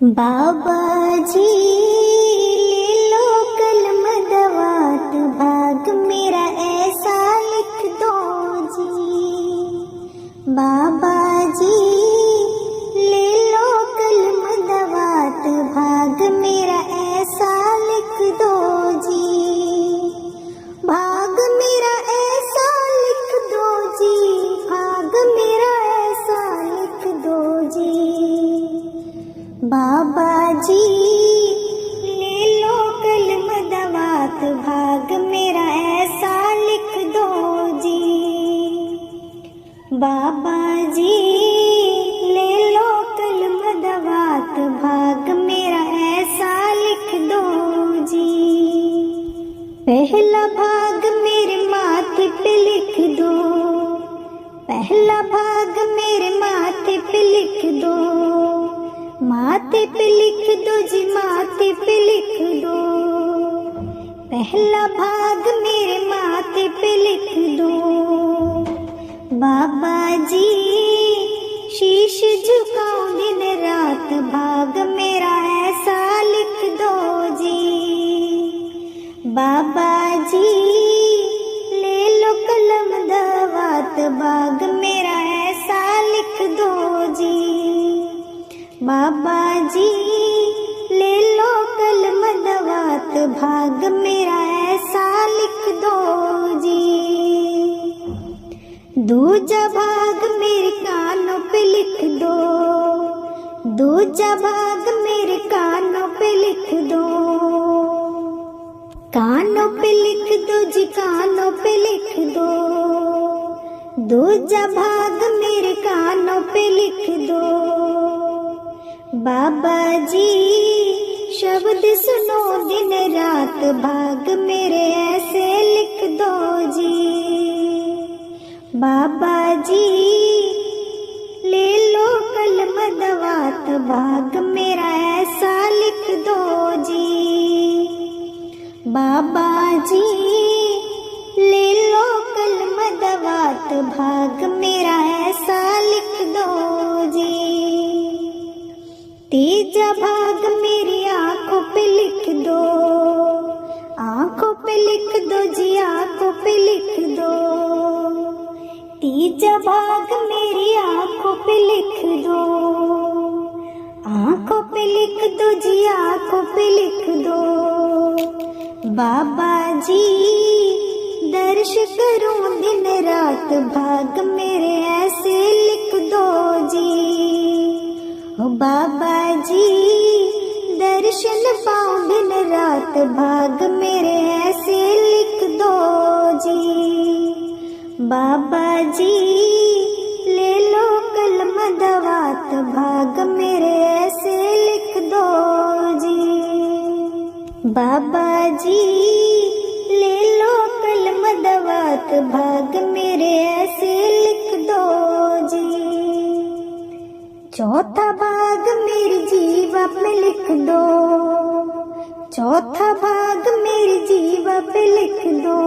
बाबाजी ले लो कलम दवात, भाग मेरा ऐसा लिख दो जी। बाबाजी ले लो कलम दवात, भाग मेरा ऐसा लिख दो जी। भाग मेरा ऐसा लिख दो जी, भाग मेरा ऐसा लिख दो जी। बाबाजी ले लो कलम दवात, भाग मेरा ऐसा लिख दो जी। बाबाजी ले लो कलम दवात, भाग मेरा ऐसा लिख दो जी। पहला भाग मेरे माथे पे लिख दो, पहला भाग मेरे माथे पे लिख दो। माथे पे लिख दो जी, माथे पे लिख दो। पहला भाग मेरे माथे पे लिख दो। बाबाजी शीश झुकाओ दिन रात, भाग मेरा ऐसा लिख दो जी। बाबाजी ले लो कलम दवात, भाग मेरा ऐसा लिख दो जी। बाबाजी ले लो कलम दवात, भाग मेरा ऐसा लिख दो जी। दूजा भाग मेरे कानों पे लिख दो, दूजा भाग मेरे कानों पे लिख दो। कानों पे लिख दो जी, कानों पे लिख दो। दूजा भाग मेरे कानों पे लिख दो। बाबाजी शब्द सुनो दिन रात, भाग मेरे ऐसे लिख दो जी। बाबाजी ले लो कलम दवात, भाग मेरा ऐसा लिख दो जी। बाबाजी ले लो कलम दवात, भाग मेरा ऐसा लिख दो जी। तीजा भाग मेरी आंखों पे लिख दो, आंखों पे लिख दो जी, आंखों पे लिख दो। तीजा भाग मेरी आंखों पे लिख दो, आंखों पे लिख दो जी, आंखों पे लिख दो। बाबाजी दर्श करूं दिन रात, भाग मेरे ऐसे लिख दो जी। ओ बाबाजी दर्शन पाऊं दिन रात, भाग मेरे ऐसे लिख दो जी। बाबाजी ले लो कलम दवात, भाग मेरे ऐसे लिख दो जी। बाबाजी ले लो कलम दवात, भाग मेरे ऐसे लिख दो जी। चौथा भाग मेरी जीवा पे लिख दो, चौथा भाग मेरी जीवा पे लिख दो।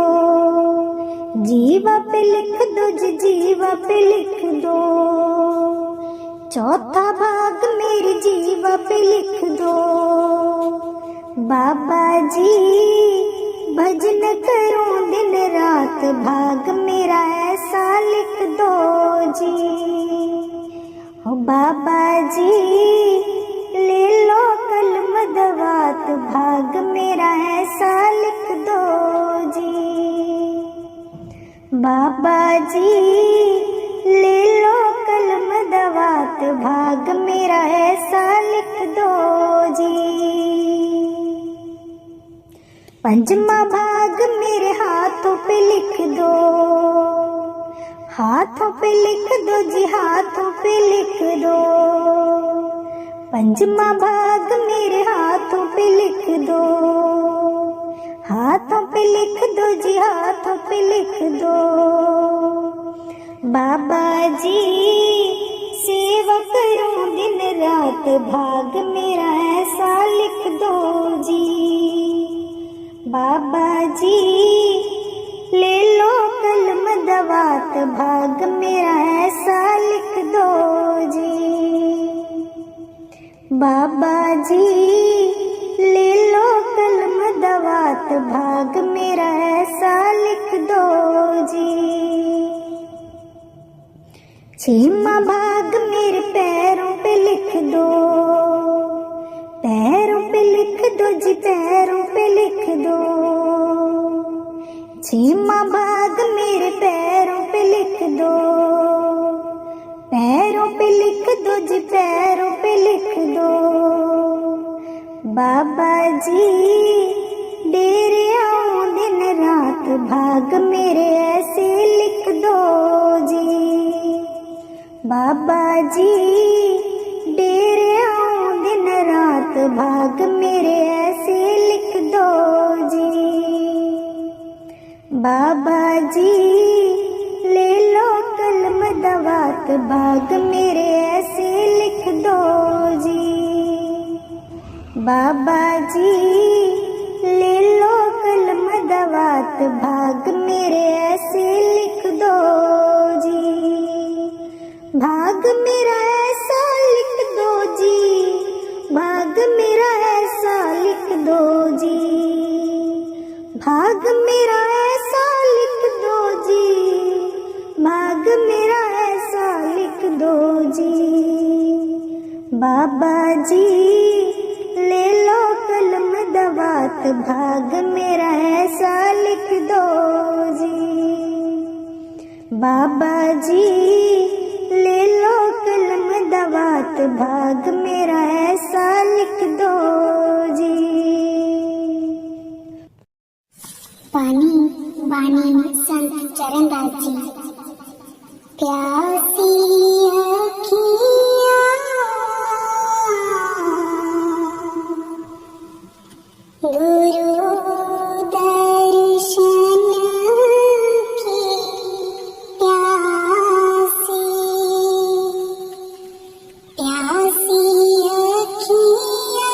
जीवा पे लिख दो जी, जीवा पे लिख दो। चौथा भाग मेरी जीवा पे लिख दो। बाबाजी भजन करूं दिन रात, भाग मेरा ऐसा लिख दो जी। ओ बाबाजी ले लो कलम दवात, भाग मेरा ऐसा लिख दो जी। बाबाजी ले लो कलम दवात, भाग मेरा ऐसा लिख दो जी। पंचमा भाग मेरे हाथों पे लिख दो, हाथों पे लिख दो जी, हाथों पे लिख दो। पंचमा भाग मेरे हाथों पे लिख दो, हाथों पे लिख दो जी, हाथों पे लिख दो। बाबाजी सेवा करूं दिन रात, भाग मेरा ऐसा लिख दो जी। बाबाजी ले लो कलम दवात, भाग मेरा ऐसा लिख दो जी। बाबा जी ले लो कलम दवात, भाग मेरा ऐसा लिख दो जी। छीमा भाग मेरे पैरों पे लिख दो, पैरों पे लिख दो जी, पैरों पे लिख दो। छीमा भाग मेरे पैरों पे लिख दो, पैरों पे लिख दो जी, पैरों पे लिख दो। बाबा जी डेरे आऊं दिन रात, भाग मेरे ऐसे लिख दो जी। बाबा जी डेरे आऊं दिन रात, भाग मेरे ऐसे लिख दो जी। बाबा जी ले लो कलम दवात, भाग मेरे ऐसे लिख दो जी। बाबा जी ले लो कलम दवात, भाग मेरे ऐसे लिख दो जी। भाग मेरा ऐसा लिख दो जी, भाग मेरा ऐसा लिख दो जी। भाग मेरा ऐसा लिख दो जी, भाग मेरा ऐसा लिख दो जी। बाबा जी ले लो कलम दवात, भाग मेरा ऐसा लिख दो जी। बाबा जी ले लो कलम दवात, भाग मेरा ऐसा लिख दो जी। पानी वाणी संत चरणदास जी। प्यासी अखियाँ गुरु दर्शन की प्यासी, प्यासी अखियाँ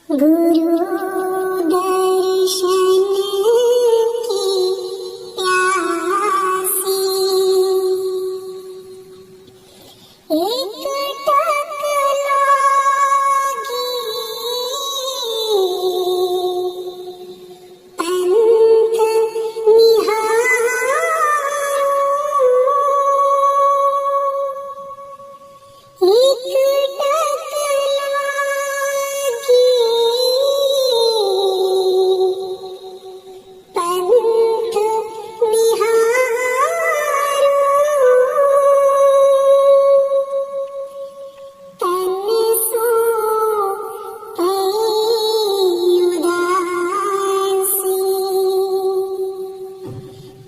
गुरु दर्शन की प्यासी। एक टक लागी पंथ निहारूं, एक टक लागी पंथ निहारूं। तन सो पई उदासी,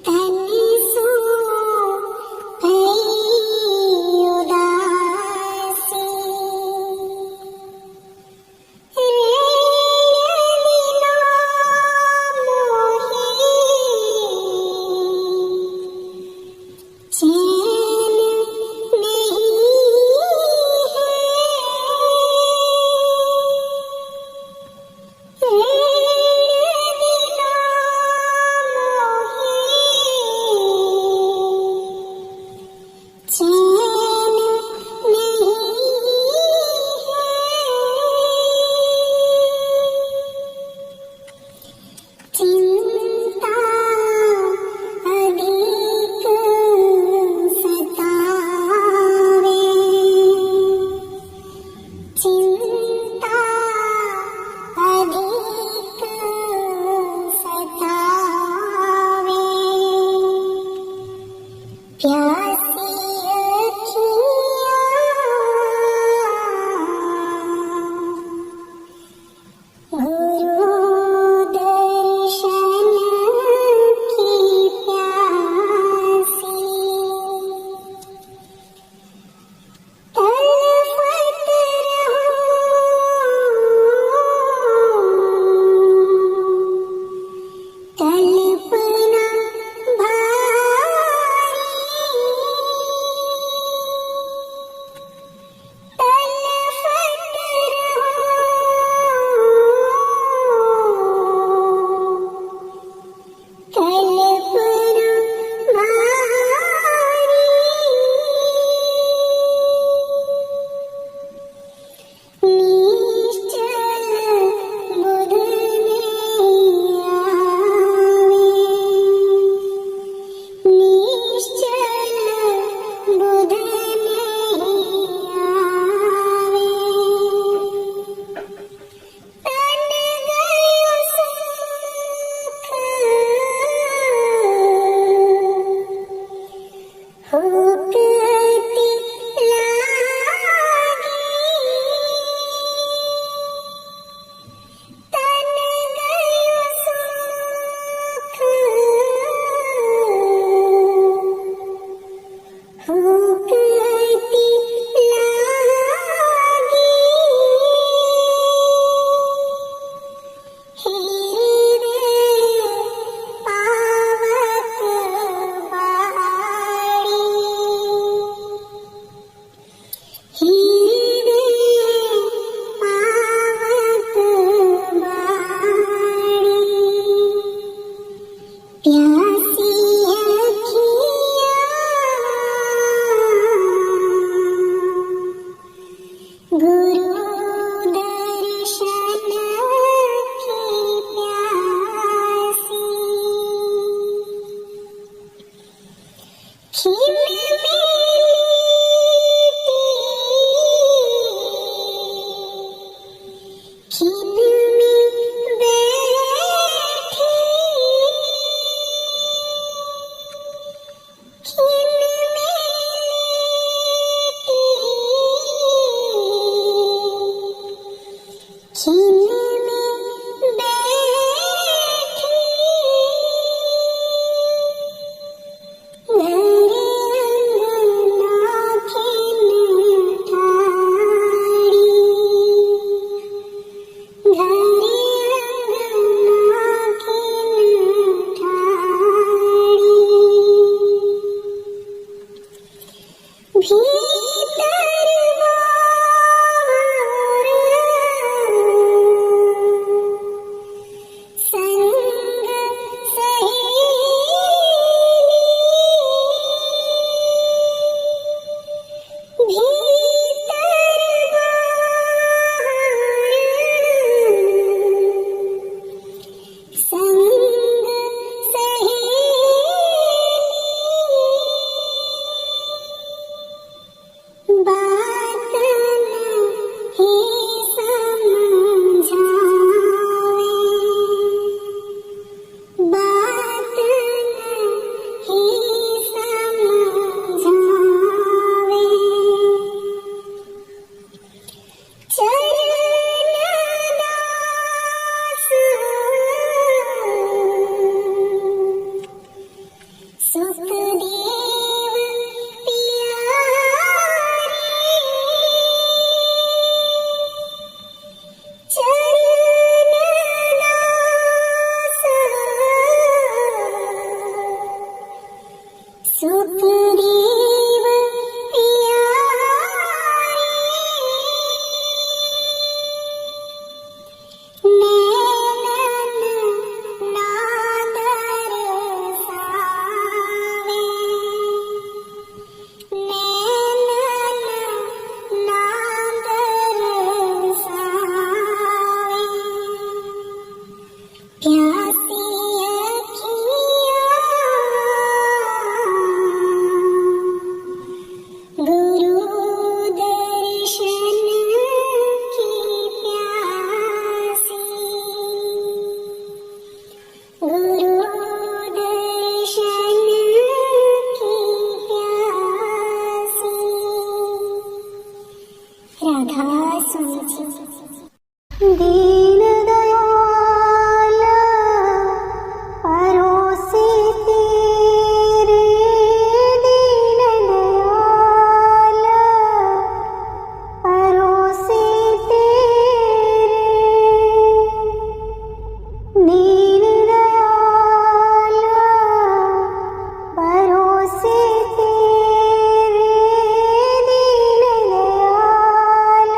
तन सो पई उदासी। ऋण दिना मोही चैन नहीं है। ऋण दिना मोही चैन नहीं है। चिंता अधिक सतावे, चिंता अधिक सतावे। प्यासी भूखती लागी तन गयो सुख भूखती लागी हीरे पावक बाड़ी हीरे पावक बाड़ी प्यासी अखियाँ गुरु दर्शन की प्यासी खिल में बैठी खिल में खिल में बैठी घरे अंगना खिल ठाड़ी घरे अंगना खिल ठाड़ी भीतर संग सहेली भीतर संग सहेली बात नहीं समझावे बात नहीं समझावे चरणदास सुखदेव प्यारी चरणदास सुखदेव प्यारी नैनन नादर सावे नैनन नादर सावे प्यासी अखियाँ गुरु दर्शन की प्यासी गुरु दर्शन की प्यासी राधा स्वामी जी दीन दयाल परोसे तेरे दीन दयाल परोसे तेरे दीन दयाल परोसे तेरे दीन दयाल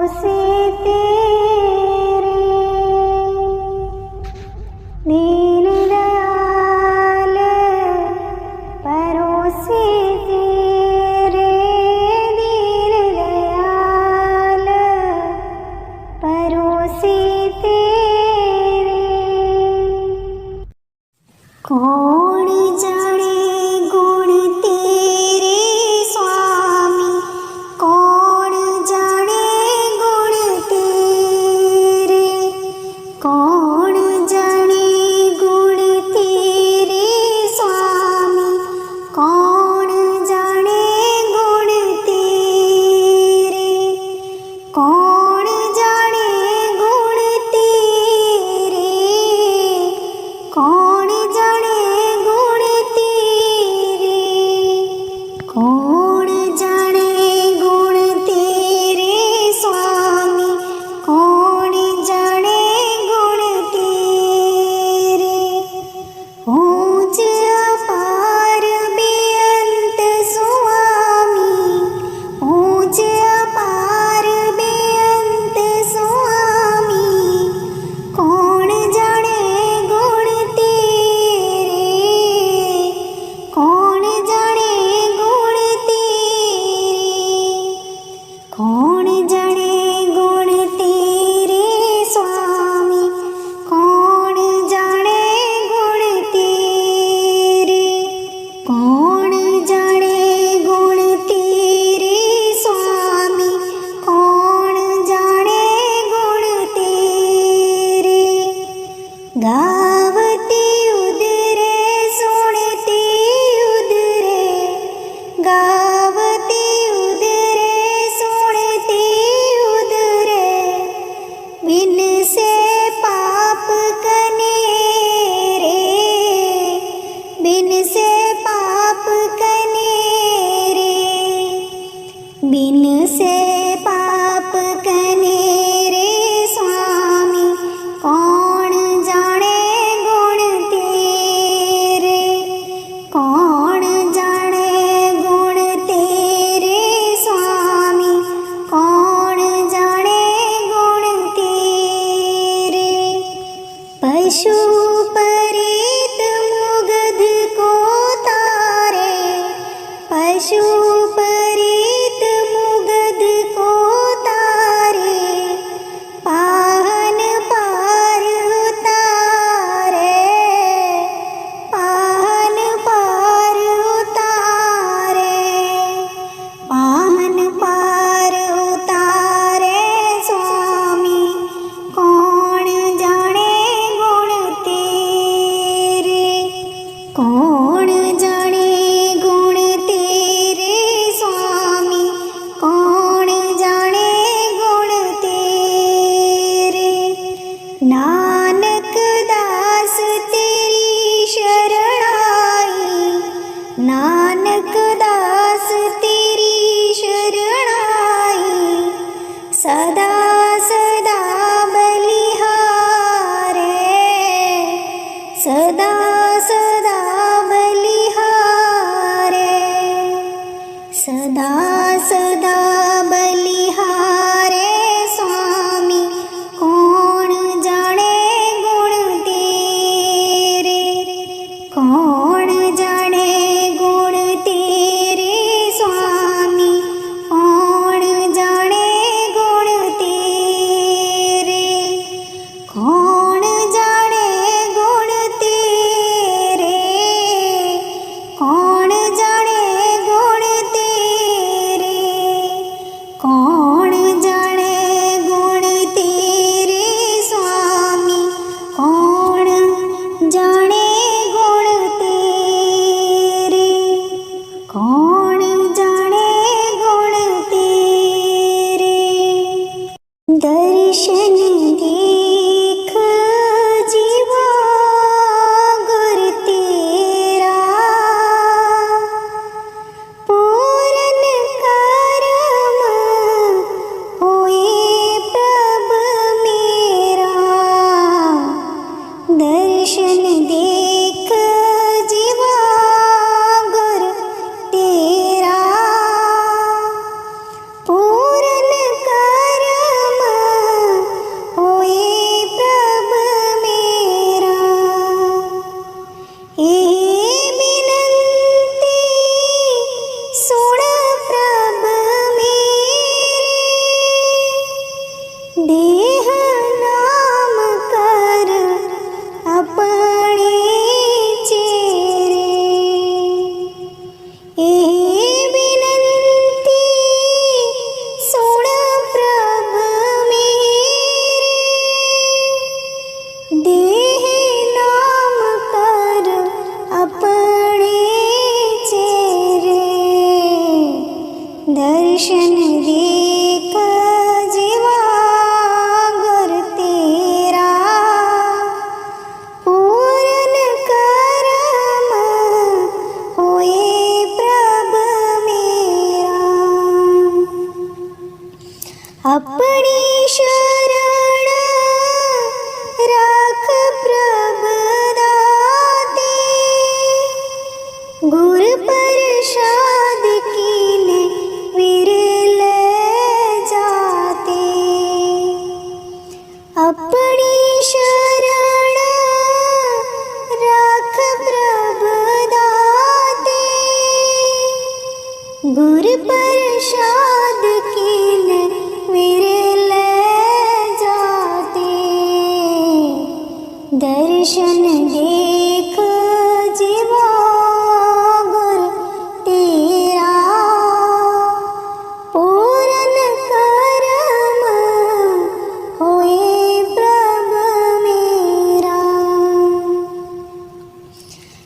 परोसे तेरे दीन दयाल परोसे तेरे दीन दयाल परोसे तेरे कौन जाने गुण तेरे स्वामी कौन जाने गुण तेरे कौन जाने गुण तेरे स्वामी कौन जाने गुण तेरे कौन जाने गुण तेरे कौन जाने गुण तेरे कौन जाने गुण तेरे स्वामी कौन जाने गुण तेरे ऊंच अपार बेअंत स्वामी ऊंच अपार बेअंत स्वामी कौन जाने गुण तेरे कौन जाने गुण तेरे कौन जाने गुण तेरे स्वामी कौन जाने गुण तेरे कौन जाने गुण तेरे स्वामी कौन जाने गुण तेरे गावती उदरे सुनती उदरे गावती उदरे सुनती उदरे बिन से पाप कनेरे बिन से पाप कनेरे बिन से पाप कनेरे स्वामी कौन जाने गुण तेरे कौन जाने गुण तेरे स्वामी कौन जाने गुण तेरे पशु परीत मुगध को तारे पशु परीत मुगध को तारे पाहन पार उतारे पाहन पार उतारे पाहन पार उतारे स्वामी कौन जाने गुण तेरे कौन जाने गुण तेरे स्वामी कौन जाने गुण तेरे नानक दास तेरी शरण आई नानक दास तेरी शरण आई सदा सदा बलिहारे सदा सदा बलिहारे सदा सदा बलिहारे स्वामी कौन जाने गुण तेरे कौन जाने गुण तेरे स्वामी कौन जाने गुण तेरे कौन जाने गुण तेरे कौन जाने गुण तेरे कौन जाने गुण तेरे स्वामी कौन जाने गुण तेरे कौन जाने गुण तेरे दर्शन देख जीवा गुर तेरा पूरन करम होए प्रभ मेरा दर्शन देख जीवा गुर तेरा पूरन करम देह नाम कर अपने चेरे, एह विनंती सुन प्रभ मेरे, देह नाम कर अपने चेरे, दर्शन देख जीवा गुर तेरा, पूर्ण करम होए प्रभ मेरा, अपनी शरण राख प्रभ दाते, गुर प्रसाद कीने विरल जाते, अपनी शरण राख प्रभ दाते, गुर प्रसाद कीने विरल जाते, दर्शन देख जीवा गुर तेरा, पूर्ण करम होए प्रभ मेरा,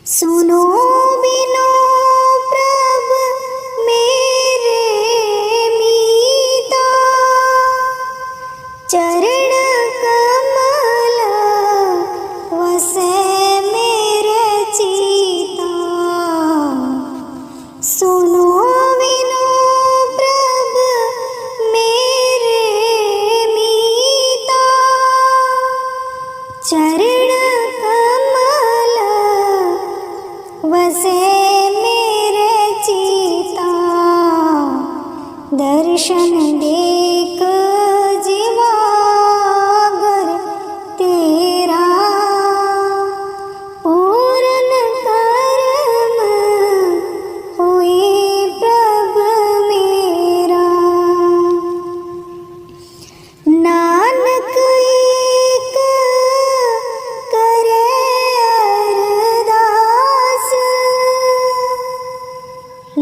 सुनो बिनो प्रभ मेरे मीता, चरण कमल वसे मेरे चीता, सुनो बिनो प्रभ मेरे मीता, चरण कमल वसे मेरे चीता, दर्शन देख जीवा गुर तेरा, पूर्ण करम होए प्रभ मेरा, नानक एक करे अरदास,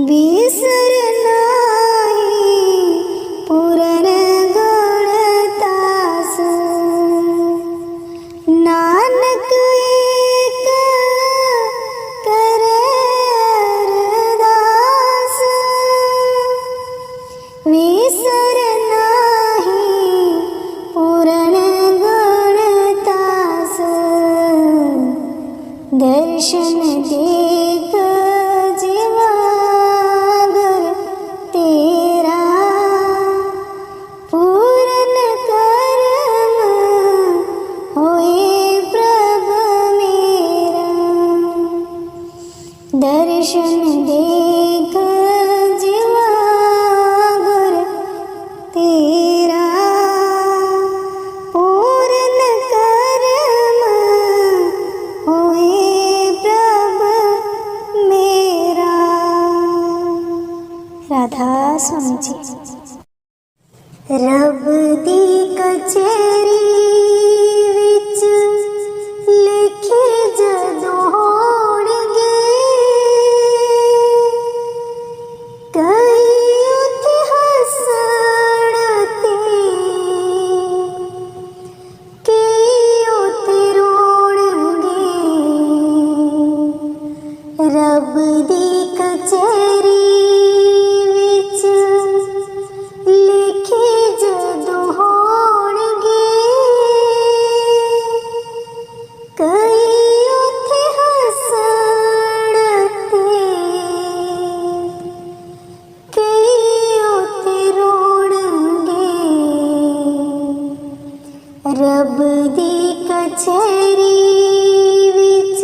बिसर नाहि पूरन गुणतास, नानक एक करे अरदास, बिसर नाहि पूरन गुणतास, दर्शन देख जीवा गुर तेरा, पूर्ण करम होए प्रभ मेरा, दर्शन देख जीवा गुर तेरा, पूर्ण करम होए प्रभ मेरा। राधा स्वामी जी। रब दी कचहरी विच लिखे जदों होणगे, कई उत्थे हसण ते कई उत्थे रोणगे, रब दी कचहरी विच लिखे जदों होणगे, कई उत्थे हसण ते कई उत्थे रोणगे, रब दी कचहरी विच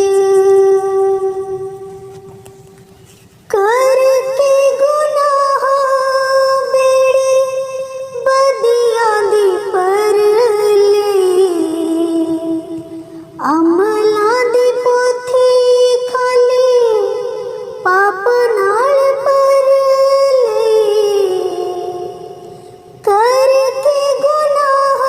करके गुनाह बेड़े बदियां दी परले, अमलां दी पोथी खाली पाप नाल भरले, करके गुनाह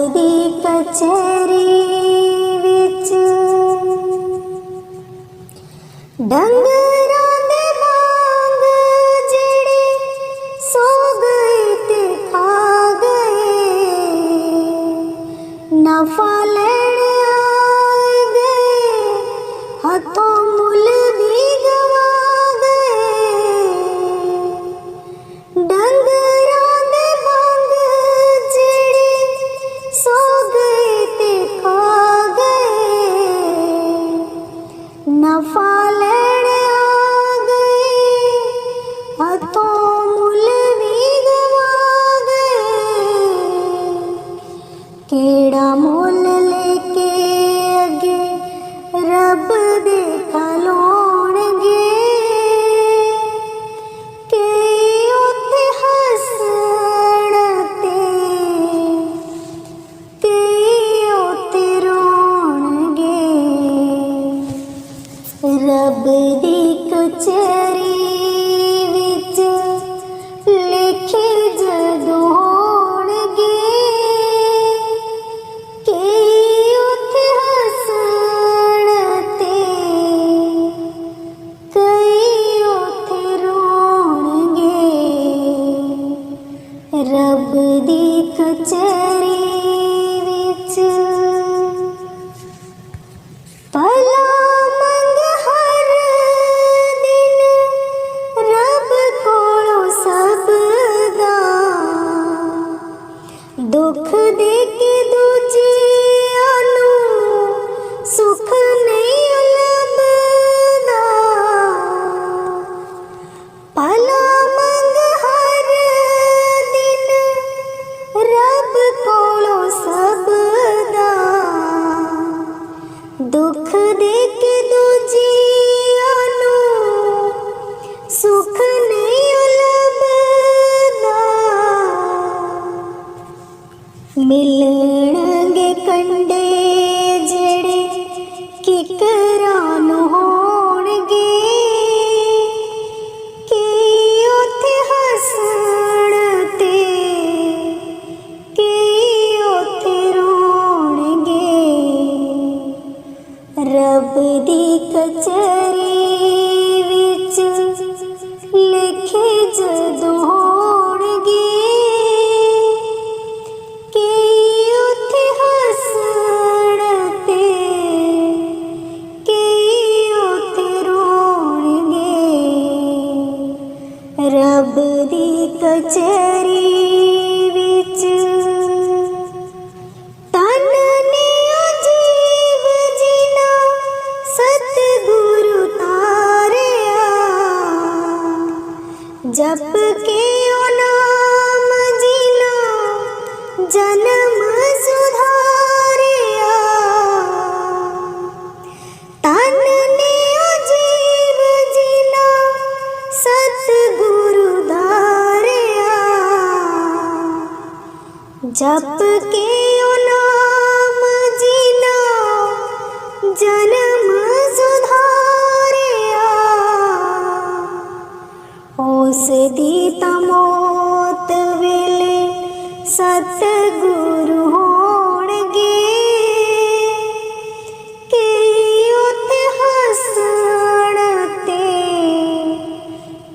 ਦੀ ਕਚਹਿਰੀ ਵਿੱਚ ਡੰਗਰਾਂ ਦੇ ਵਾਂਗ ਜਿਹੜੇ ਸੋ ਗਏ ਤੇ ਖਾ ਗਏ, ਨਫਾ ਲੈਣ ਆਏ ਗਏ, ਹੱਥੋਂ ਮੁੱਲ ਵੀ ਗਵਾ ਗਏ। ਡੰਗਰਾਂ ਦੇ ਵਾਂਗ ਜਿਹੜੇ ਸੋ ਗਏ ਤੇ ਖਾ ਗਏ, ਨਫਾ ਲੈਣ ਆ ਗਏ, ਹੱਥੋਂ ਮੁੱਲ ਵੀ ਗਵਾ ਗਏ। ਕਿਹੜਾ ਮੁੱਲ ਲੈ ਕੇ ਅੱਗੇ ਰੱਬ ਦੇ ਖਲੋਣਗੇ, ਕਿ ਉੱਥੇ ਹੱਸਣ ਤੇ ਉੱਥੇ ਰੋਣਗੇ। ਰੱਬ ਦੀ ਕਚਹਿਰੀ ਵਿੱਚ ਲਿਖੇ ਜਦੋਂ ਹੋਣਗੇ, ਕਿ ਉੱਥੇ ਹੱਸਣ ਤੇ ਕਈ ਉੱਥੇ ਰੋਣਗੇ। ਰੱਬ ਦੀ ਕਚਹਿਰੀ ਵਿੱਚ ਭਲਾ ਮੰਗ ਹਰ ਦਿਨ ਰੱਬ ਕੋਲੋਂ ਸਭ ਦਾ, ਦੁੱਖ ਦੇ ਕੇ ਦੂਜਿਆਂ ਨੂੰ ਸੁੱਖ ਨਹੀਂ ਲੱਭਦਾ। ਭਲਾ ਮੰਗ ਹਰ ਦਿਨ ਰੱਬ ਕੋਲੋਂ ਸਭ ਦਾ, ਦੁੱਖ ਦੇ ਕੇ ਦੂਜਿਆਂ ਨੂੰ ਸੁੱਖ ਨਹੀਂ ਲੱਭਦਾ। ਮਿਲਣਗੇ ਕੰਡੇ ਜਿਹੜੇ ਕਿਕਰਾਂ ਨੂੰ ਹੋਣਗੇ, ਕਿ ਉੱਥੇ ਹੱਸਣ ਤੇ ਕਿ ਉੱਥੇ ਰੋਣਗੇ। ਰੱਬ ਦੀ ਕਚਹਿਰੀ ਵਿੱਚ ਲਿਖੇ ਜਦੋਂ ਹੋਣਗੇ, ਕਿ ਉੱਥੇ ਹੱਸਣ ਤੇ ਕਿ ਉੱਥੇ ਰੋਣਗੇ। ਰੱਬ ਦੀ ਕਚਹਿਰੀ ਵਿੱਚ ਤਨ ਨੇ ਅਜੀਬ ਜੀਨਾ ਸਤਿਗੁਰੂ ਤਾਰਿਆ, ਜਪ ਕੇ ਉਹ ਨਾਮ ਜੀਨਾ ਜਨਮ ਸੁਧਾਰਿਆ। ਤਨ ਨੇ ਅਜੀਬ ਜੀਨਾ ਸਤਿਗੁਰੂ ਧਾਰਿਆ, ਜਪ ਕੇ ਉਹ ਨਾਮ ਜੀਨਾ ਜਨਮ ਸੁਧਾਰਿਆ। ਉਸ ਦੀ ਤਾਂ ਮੌਤ ਵੇਲੇ ਸਤਿਗੁਰੂ ਹੋਣਗੇ, ਕਿ ਉੱਥੇ ਹੱਸਣ ਤੇ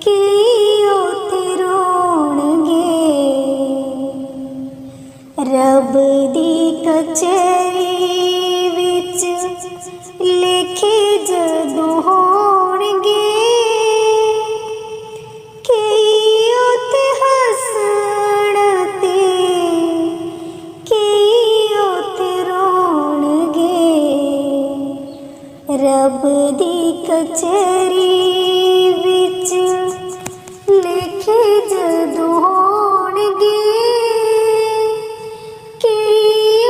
ਕਿ ਉੱਥੇ ਰੋਣਗੇ। ਰੱਬ ਦੀ ਕਚਹਿਰੀ ਵਿੱਚ ਲਿਖੇ ਜਦੋਂ ਹੋਣਗੇ, ਕਿ ਉੱਥੇ ਹੱਸਣ ਤੇ ਕਿ ਉੱਥੇ ਰੋਣਗੇ। ਰੱਬ ਦੀ ਕਚਹਿਰੀ ਵਿੱਚ ਲਿਖੇ ਜਦੋਂ ਹੋਣਗੇ, ਕਿ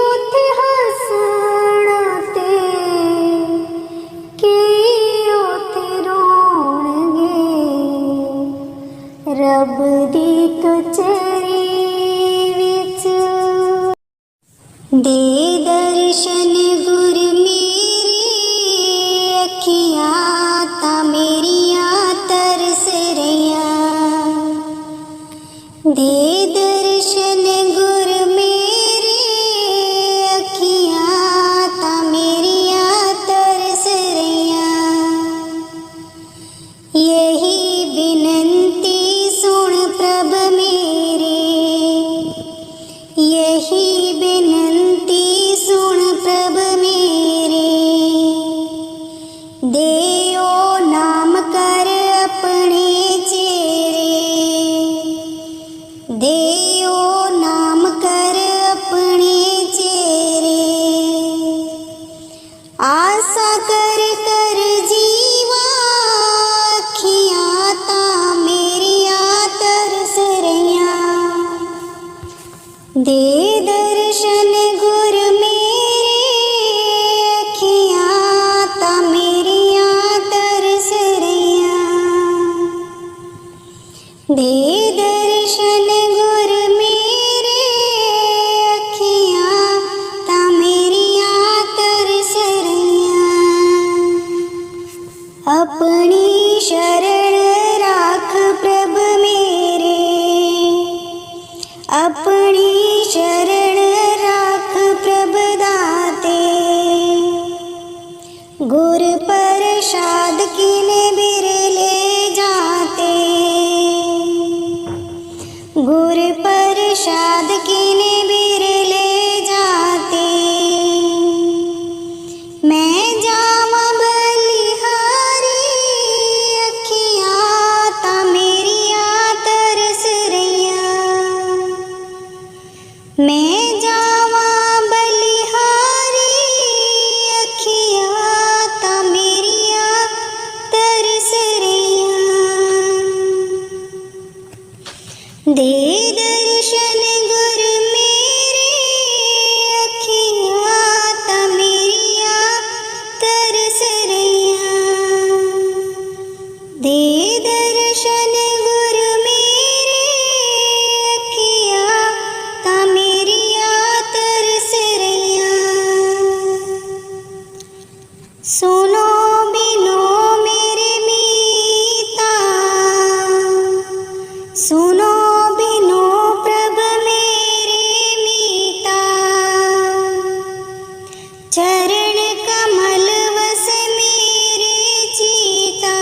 ਉੱਥੇ ਹੱਸਣ ਤੇ ਕਿ ਉੱਥੇ ਰੋਣਗੇ। ਰੱਬ ਦੀ ਕਚਹਿਰੀ ਵਿੱਚ ਦੇ ਦਰਸ਼ਨ ਗੁਰ ਮੇਰੀ ਅੱਖੀਆਂ ਤਾਂ ਮੇਰੀਆਂ ਤਰਸ ਰਹੀਆਂ। ਦੇ ਦਰਸ਼ਨ ਗੁਰ ਮੇਰੇ दे दर्शन गुर मेरे अखियां ता मेरियां तरस रहियां। दे दर्शन गुर मेरे अखियां ता मेरियां तरस रहियां। अपनी शरण राख प्रभ मेरे, अपनी शरण राख प्रभ दाते। गुर प्रसाद किने बिरले जाते, गुर प्रसाद किने बिरले जाते। मैं जावा बलिहारी अखियां ता मेरियां तरस रहियां। मैं जावा बलिहारी अखियां ता मेरियां तरस रहियां। दे दर्शन गुर मेरे अखियां ता मेरियां तरस रहियां। दे दर्शन गुर मेरे अखियां ता मेरियां तरस रहियां। सुनो बिनो मेरे मीता, सुनो बिनो प्रभ मेरे मीता। चरण कमल वस मेरे चीता,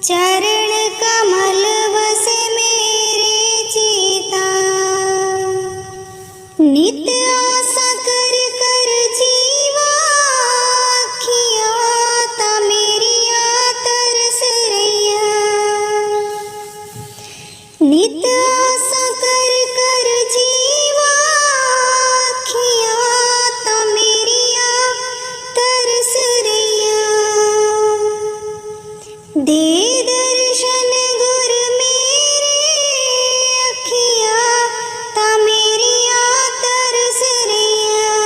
चरण कमल वस मेरे चीता। नित आशा कर कर जीवा अखियां ता मेरियां तरस रहियां। नित आशा कर कर जीवा अखियां ता मेरियां तरस रहियां। दे दर्शन गुर मेरे अखियां ता मेरियां तरस रहियां।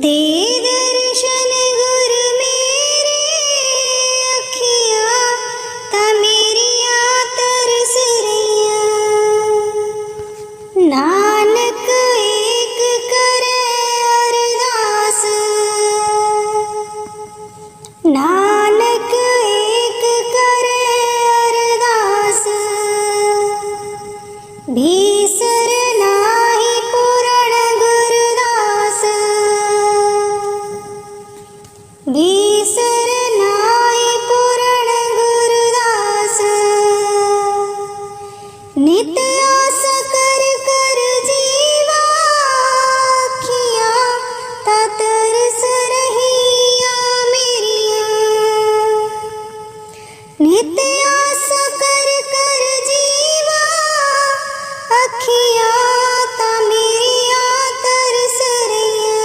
दे दर्शन गुर मेरे अखियां ता मेरियां तरस रहियां। नानक एक करे अरदास, नानक एक करे अरदास। भीसर नाही पूरण गुरदास, भीसर नाही पूरण गुरदास। नित आशा कर कर जीवा अखियां ता तरस रहियां मेरियां। नित आशा कर कर जीवा अखियां ता मेरियां तरस रहियां।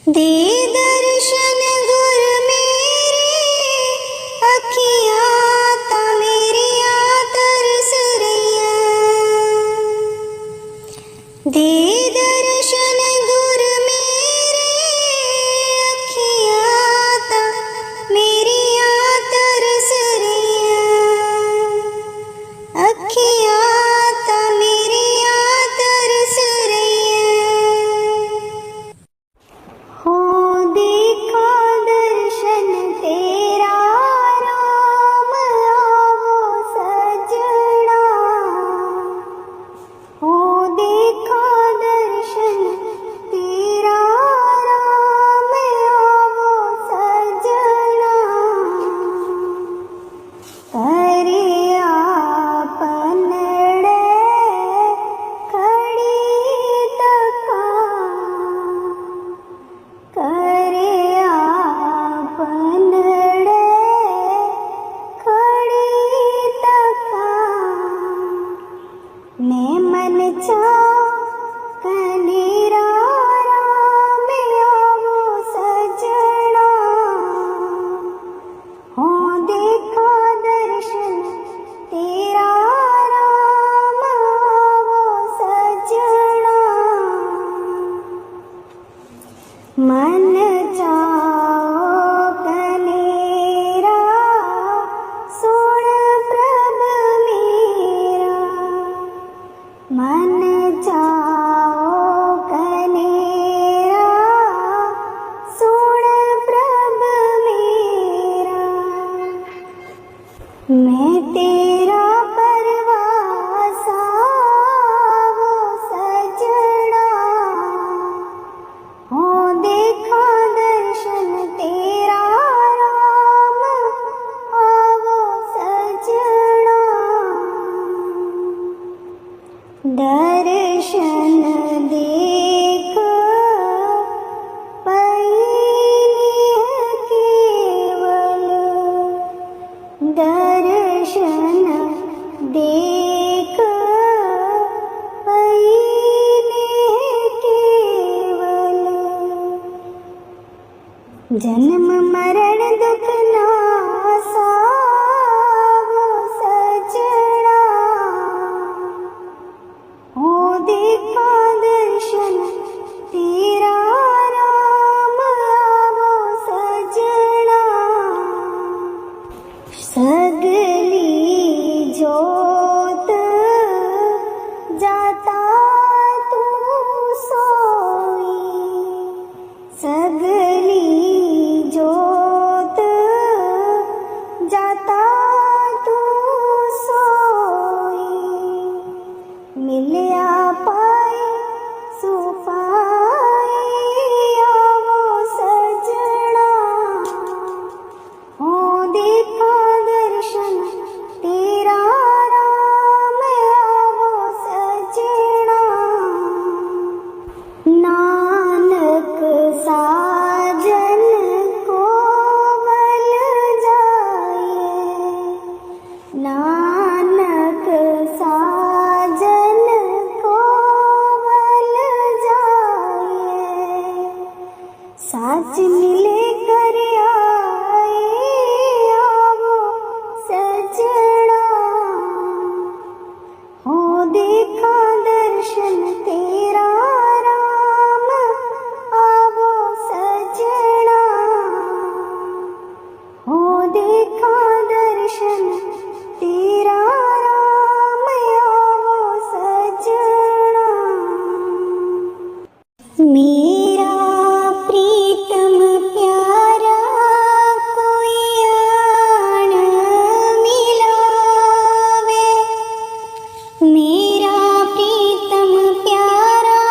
दे दर्शन गुर मेरे अखियां ता मेरियां तरस रहियां। दे दर्शन गुर मेरे अखियां ता मेरियां तरस रहियां। अखियां ता मेरियां तरस रहियां। हो देखा दर्शन तेरा राम आवो सजना। हो देखा दर्शन तेरा राम आवो सजना। करे आपनड़े खड़ी तका, करे आपनड़े खड़ी तका। मैं मन चाह कनेरा राम आवो सजना। हो देखा दर्शन मन चाओ कनेरा सुन प्रभ मेरा। मैं तेरा परवासा वो सजना, हो देखा दर्शन तेरा राम आवो सजना। दर्शन देख पैनी केवल, दर्शन देख पैनी केवल। जन्म मरण दुख नासा वो सजना, हो देखा दर्शन तेरा राम आवो सजना। सगली जोत जाता तू सोई, सगली जोत जाता तू सोई। मिलिया पाए सुपाए आवो सजना, हो देखा दर्शन तेरा राम आवो सजना। नानक साजन को बल जाए, नानक साजन को बल जाए। साच मिले कर आए आवो सजना, हो देखा दर्शन तेरा राम आवो सजना, हो देखा दर्शन तेरा राम आवो सजना। मेरा प्रीतम प्यारा कोई आन मिलावे, मेरा प्रीतम प्यारा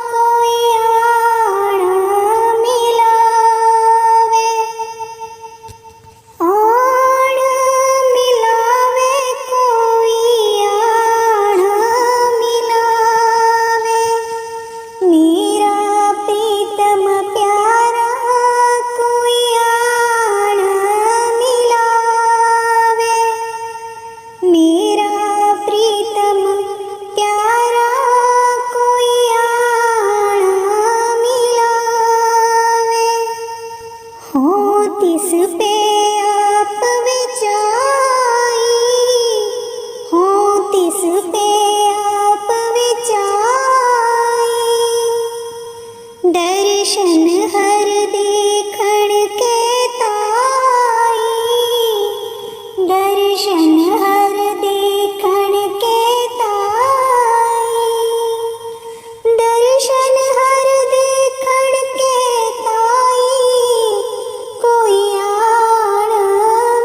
कोई आन मिलावे। आन मिलावे कोई आन मिलावे, मेरा प्रीतम प्यारा कोई आन मिलावे। मेरा प्रीतम प्यारा कोई आन मिलावे, हो तिस पे आप विचाई, हो तिस पे आप विचाई। दर्शन हर देखण के ताई, दर्शन हर देखण के ताई। दर्शन हर देखण के ताई, कोई आन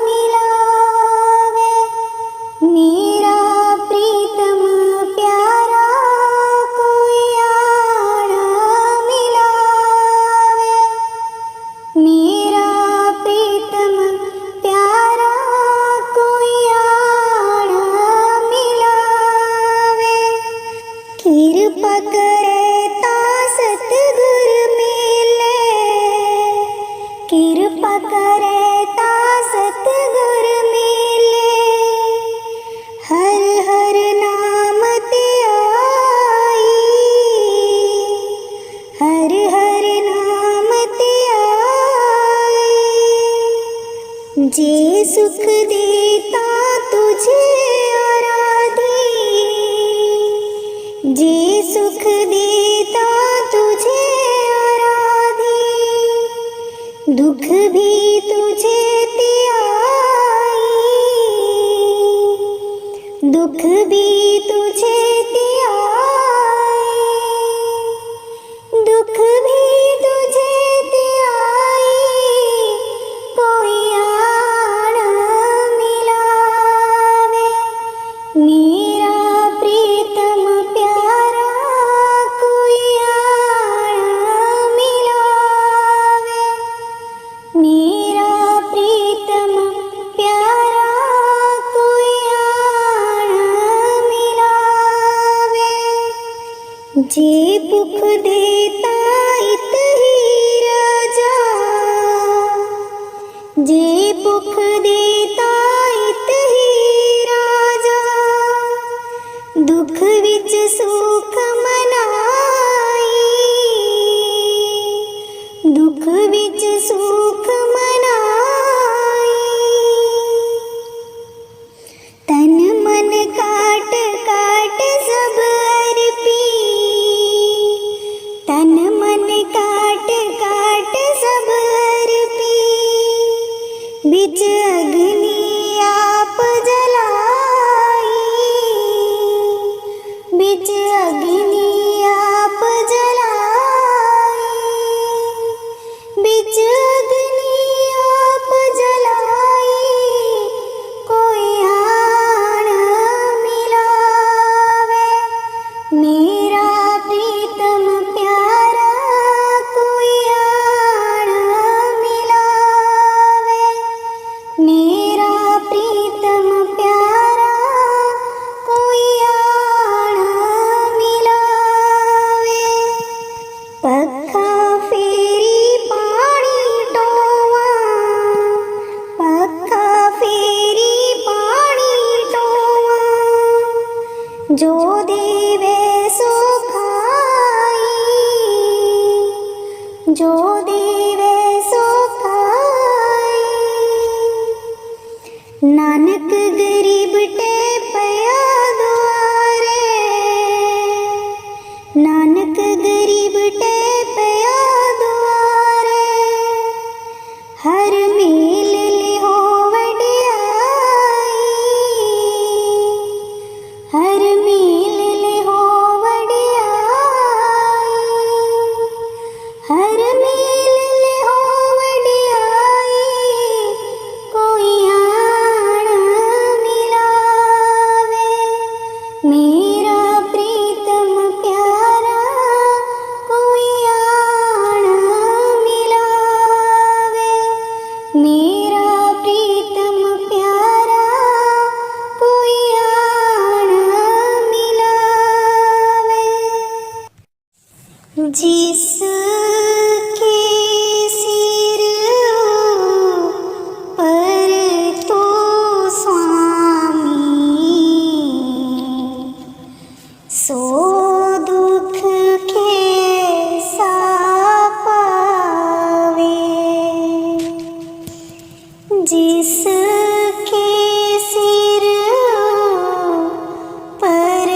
मिलावे। मेरा प्रीतम प्यारा कोई आन मिलावे, मेरा प्रीतम प्यारा कोई आन मिलावे। कृपा करे ता सतगुर मिले, कृपा करे ता सतगुर मिले। हर हर नाम ते आई, हर हर नाम ते आई। जे सुख देता तुझे आराधी, जे सुख देता तुझे आराधी। दुख भी तुझे त्याई, दुख भी तुझे दिया, दुख भी तुझे दिया, कोई आन मिलावे। मेरा प्रीतम प्यारा कोई आन मिलावे। मेरा प्रीतम प्यारा कोई आन मिलावे। जे भुख देता इत ही राजा, जे भुख देता इत ही राजा, दुख विच सुख मनाई, दुख विच सुख मनाई। तन मन काट काट सब अर्पी, तन मन काट काट सब अर्पी। बिच अग्नि आप जलाई, बिच अग्नि आप जलाई, बिच अग्नि आप जलाई, कोई आन मिलावे। मेरा प्रीतम प्यारा कोई आन मिलावे। मेरा प्रीतम प्यारा कोई आन मिलावे। पक्का फेरी पानी टोवा, पक्का फेरी पानी टोवा, जो देवे सो खाई, जो देवे सो खाई। नानक गरीब टे पया द्वारे, नानक गरीब टे पया द्वारे। हर मेल लिहो वडियाई, हर मेल लिहो वडियाई, हर मेल लिहो वडियाई, कोई आन मिलावे। मेरा प्रीतम प्यारा कोई आन मिलावे। मेरा प्रीतम प्यारा कोई आन मिलावे। जिसके सिर पर तो स्वामी, सो दुख के पावे। जिसके सिर पर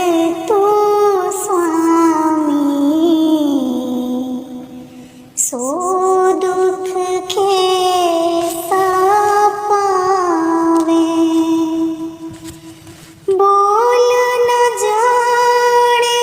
तो स्वामी, सो दुख के पावे। बोल न जाने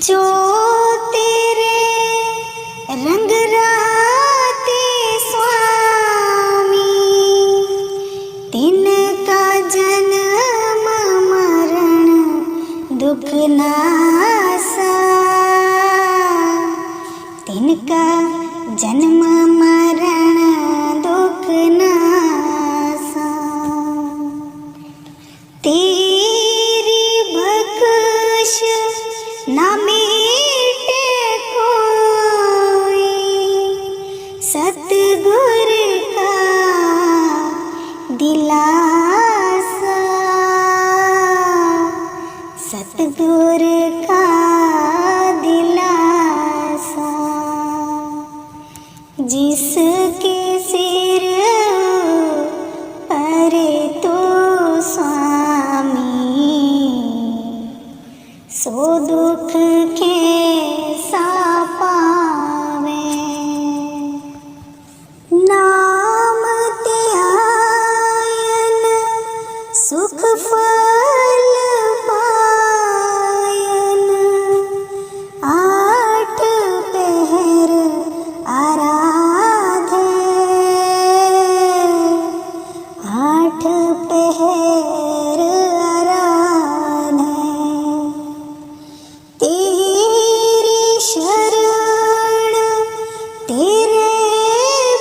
जो तेरे रंग राते स्वामी, तिनका जन्म मरण दुख नासा, तिनका जन्म मरण दुख नासा। तेरी बख्श ना मिटे कोई, सतगुर का दिलासा, सतगुर का दिलासा। जिसके सिर पर तो स्वामी, सो दुख कैसा पावे। नाम ते आयन सुख फल पायन, आठ पहर आराधे, आठ पहर आराधे। तेरी शरण तेरे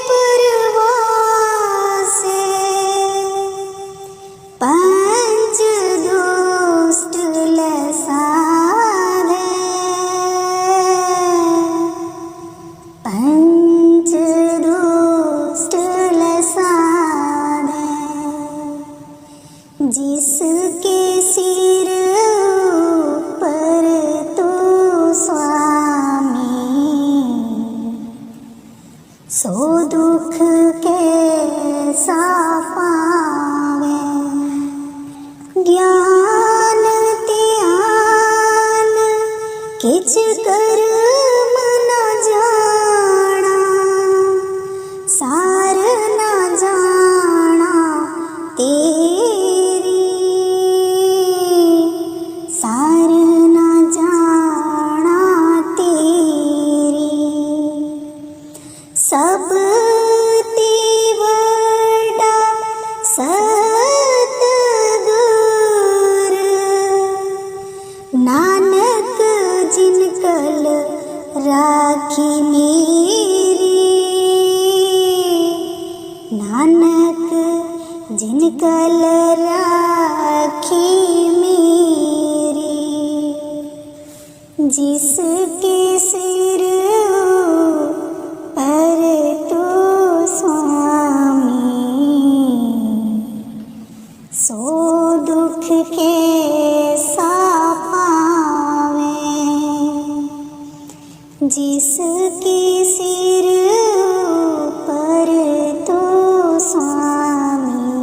परवासे, पंच दुष्ट लसाधे, पंच दुष्ट लसाधे। जिसके सिर पर तो स्वामी, सो दुख कैसा पावे। ज्ञान त्यान किछ कर्म न जाना, सार न जाना तेरी, सार न जाना तेरी। सब तीवड़ा सतगुर, नानक जिन कल राखी मेरी, नानक जिन कल राखी मेरी। जिसके सिर पर तो स्वामी, सो दुख कैसा पावे। जिसके सिर पर तो स्वामी,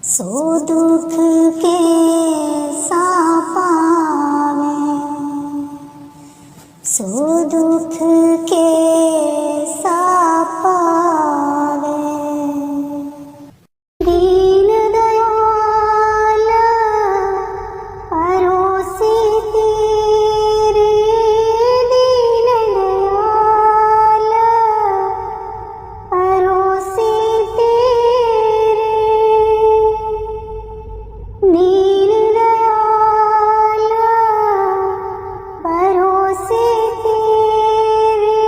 सो दुख कैसा पावे, सो दुख कैसा पावे। दीन दयाल परोसे तेरे, दीन दयाल परोसे तेरे, दीन दयाल परोसे तेरे,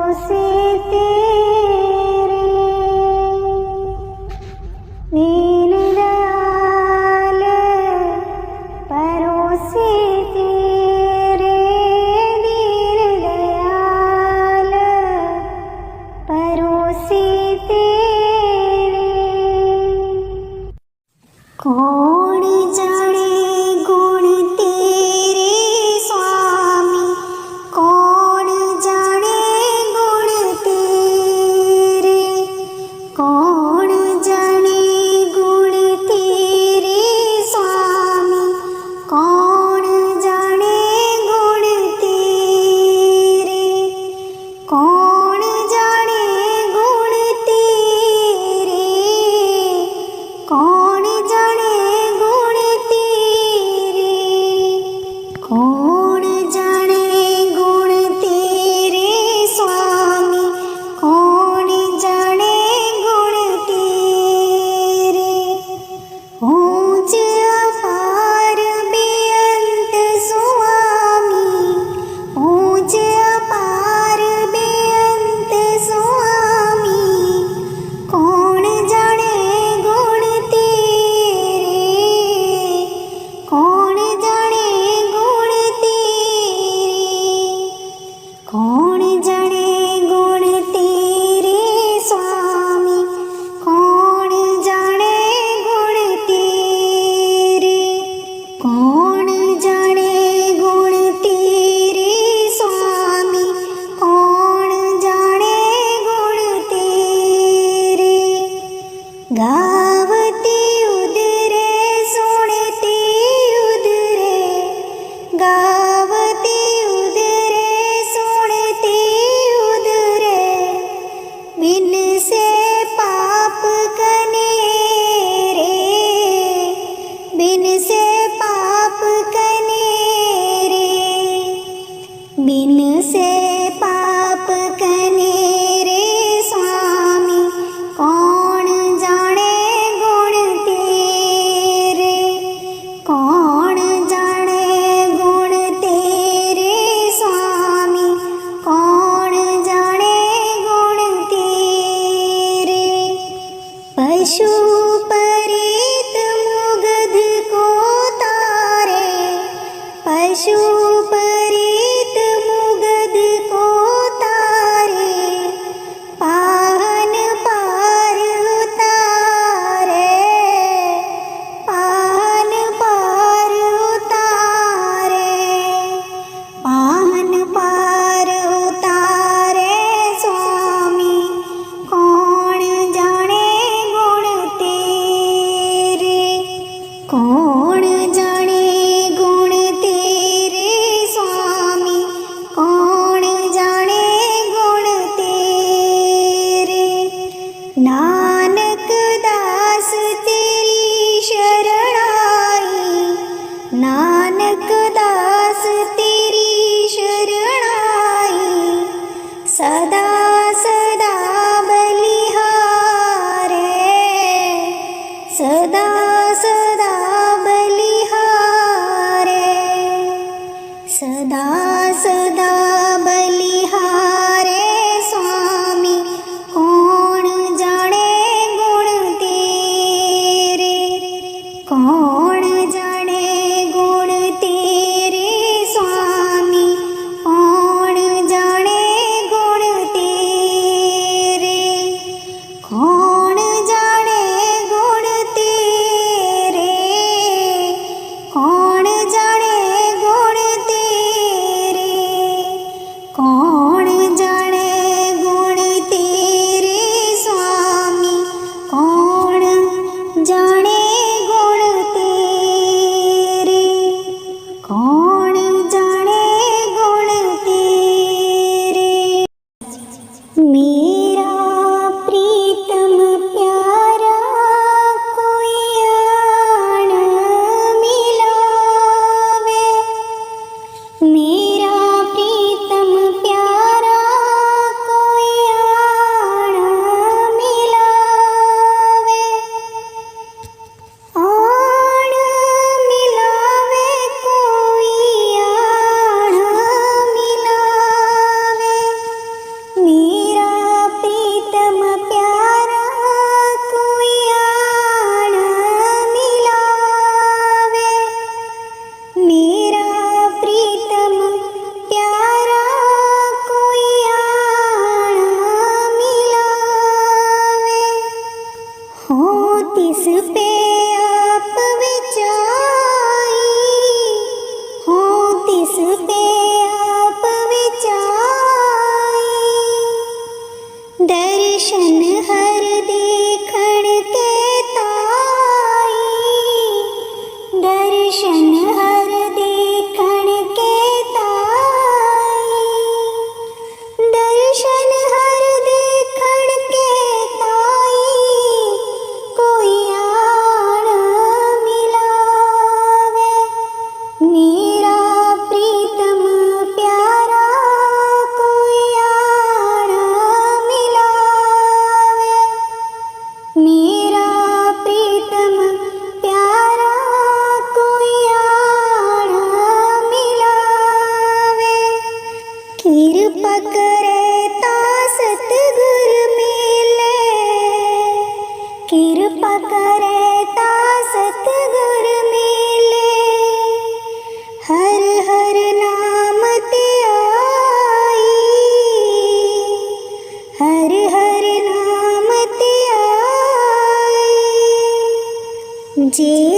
परोसे तेरे दीन दयाल परोसे तेरे दीन दयाल परोसे तेरे कौन जाने गुण तेरे स्वामी कौन जाने गुण तेरे कौन जाने गुण तेरे स्वामी कौन जाने गुण तेरे कौन जाने गुण तेरे कौन जाने गुण तेरे कौन जाने गुण तेरे स्वामी कौन जाने गुण तेरे ऊंच अपार बेअंत स्वामी ऊंच अपार बेअंत स्वामी कौन जाने गुण तेरे कौन जाने गुण तेरे कौन जाने गुण तेरे स्वामी कौन जाने गुण तेरे कौन जाने गुण तेरे स्वामी कौन जाने गुण तेरे गावती उदरे सुनती उदरे गावती उदरे सुनती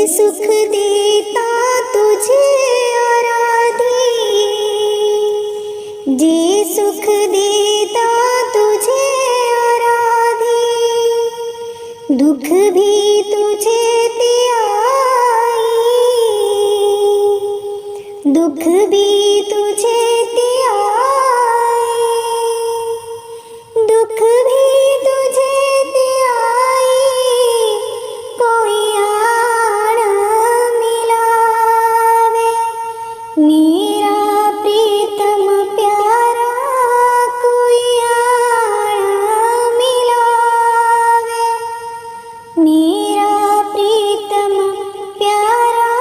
सुख देता तुझे आराधी, जे सुख देता तुझे आराधी, दुख भी तुझे त्याई, दुख भी तुझे त्याई, दुख भी तुझे त्याई, कोई आण मिलावे, मेरा प्रीतम प्यारा कोई आण मिलावे, मेरा प्रीतम प्यारा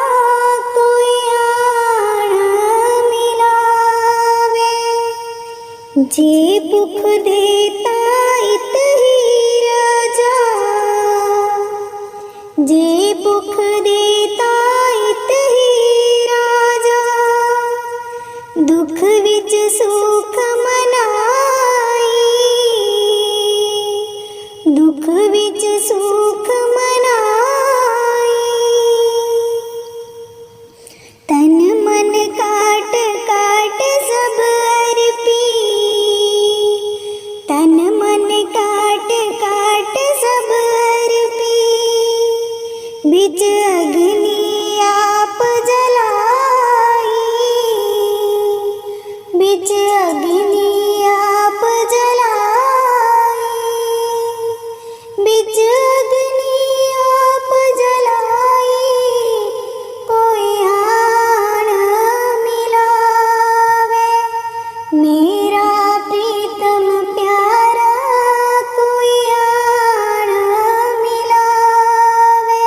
कोई आण मिलावे, जे भुख देता इत ही राजा, जे भुख देता इत ही राजा, दुख विच सुख मनाई, दुख विच सुख मनाई, तन मन काट काट सब अर्पी, तन मन काट काट सब अर्पी, बिच अग्नि आप जलाई, बिच अग्नि आप जलाई, बिच अग्नि आप जलाई, कोई आण मिलावे, मेरा प्रीतम प्यारा कोई आण मिलावे,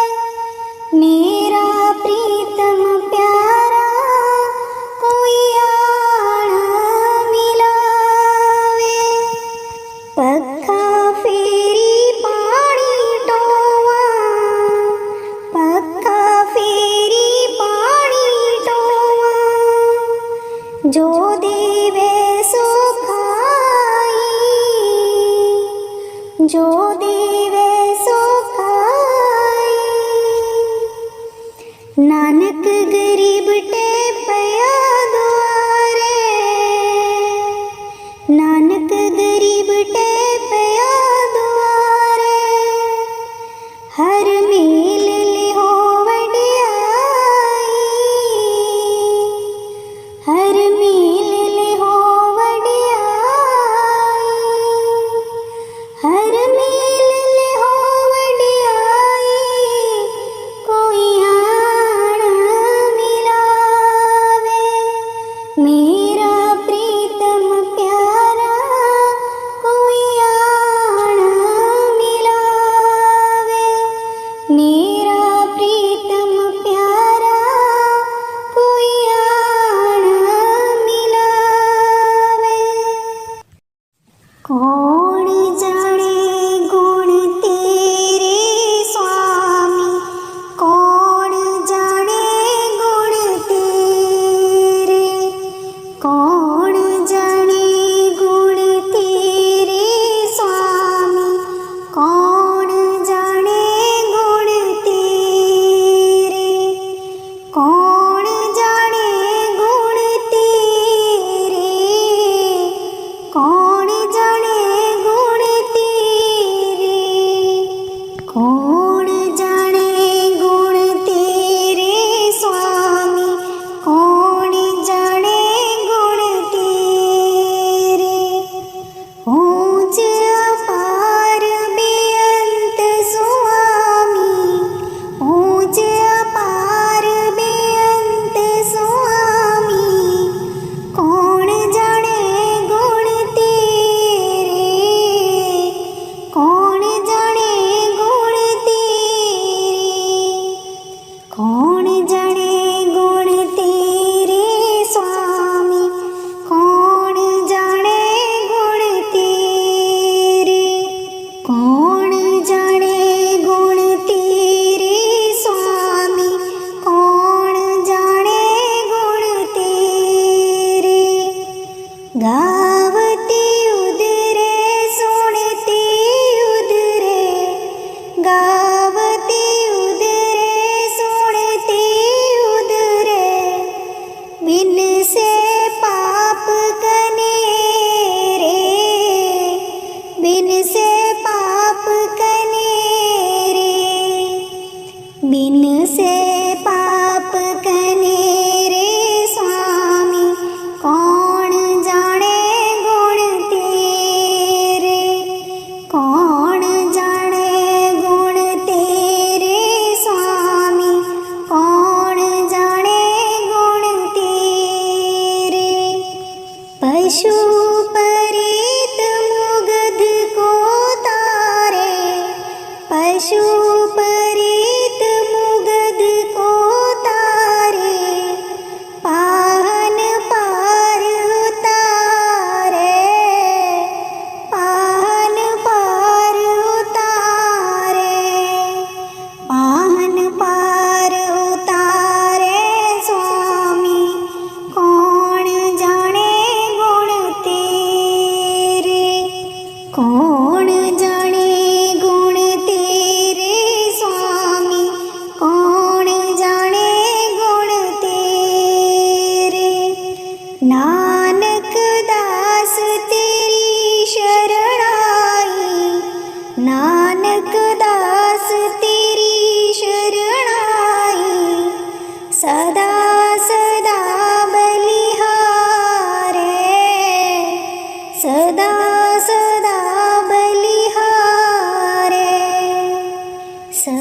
मेरा प्रीतम प्यारा कोई आण मिलावे, पक्का फेरी पानी टोवा, पक्का फेरी पानी टोवा, जो देवे सो खाई, जो देवे सो खाई, नानक गरीब टे पया द्वारे, नानक गरीब टे पया द्वारे, हर मेल लिहो वडियाई, हर मेल लिहो वडियाई, हर मेल लिहो वडियाई, कोई आण मिलावे, मेरा प्रीतम प्यारा कोई आण मिलावे, मेरा प्रीतम प्यारा कोई आण मिलावे, कौन जाने गुण तेरे स्वामी, कौन जाने गुण तेरे, कौन जाने गुण तेरे स्वामी, कौन जाने गुण तेरे, कौन जाने गुण तेरे, कौन जाने गुण तेरे।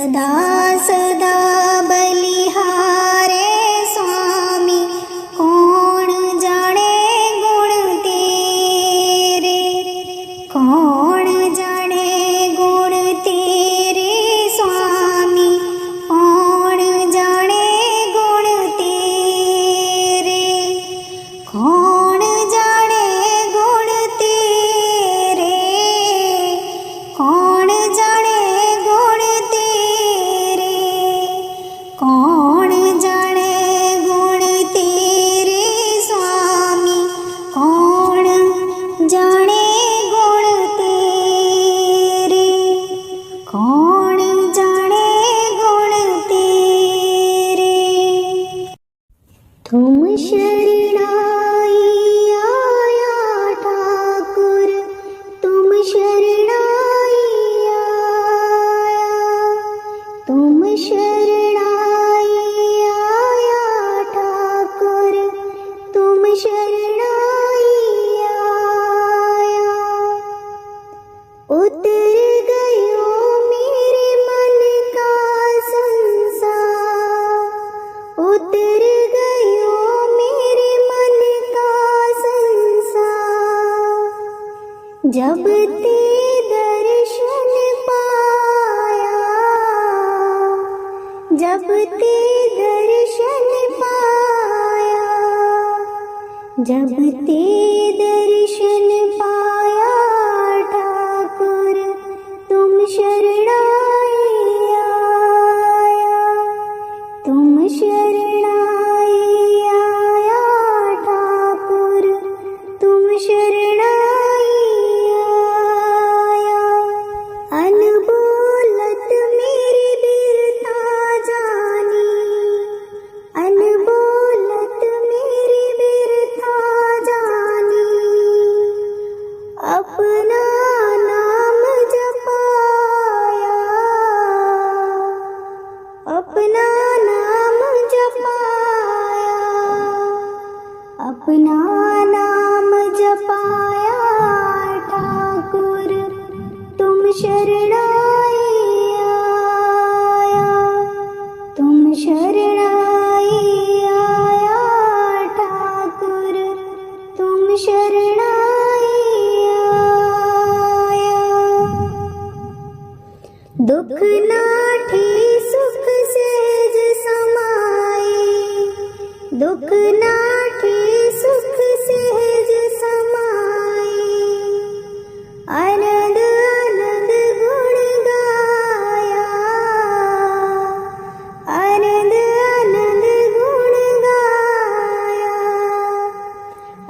सदा सदा बलिहारे स्वामी कौन जाने गुण तेरे, कौन जाने गुण तेरे स्वामी कौन जाने गुण तेरे, कौन जाने गुण तेरे, कौन जाने गुण तेरे, कौन जाने गुण तेरे स्वामी कौन जाने गुण तेरे, कौन जाने गुण तेरे। तुम शरणाई आया ठाकुर, तुम शरणाई आया, तुम शरणाई आया ठाकुर, तुम शरणाई आया। उतर गयो मेरे मन का संसार, उतर गयो मेरे मन का संसार, जब ते दर्शन पाया, जब ते दर्शन पाया, जब ते दर्शन पाया ठाकुर तुम शरणाई आया, तुम शरणाई आया ठाकुर तुम शरणाई आया। अनबोलत मेरी बिरता जानी, अनबोलत मेरी बिरता जानी, अपना नाम जपाया, अपना नाम जपाया, अपना नाम जपाया ठाकुर तुम शरणाई आया, तुम शरणाई आया ठाकुर तुम शरणाई आया। दुख नाठे सुख सहज समाए, दुख नाठे सुख सहज समाए, आनंद आनंद गुण गाया, आनंद आनंद गुण गाया,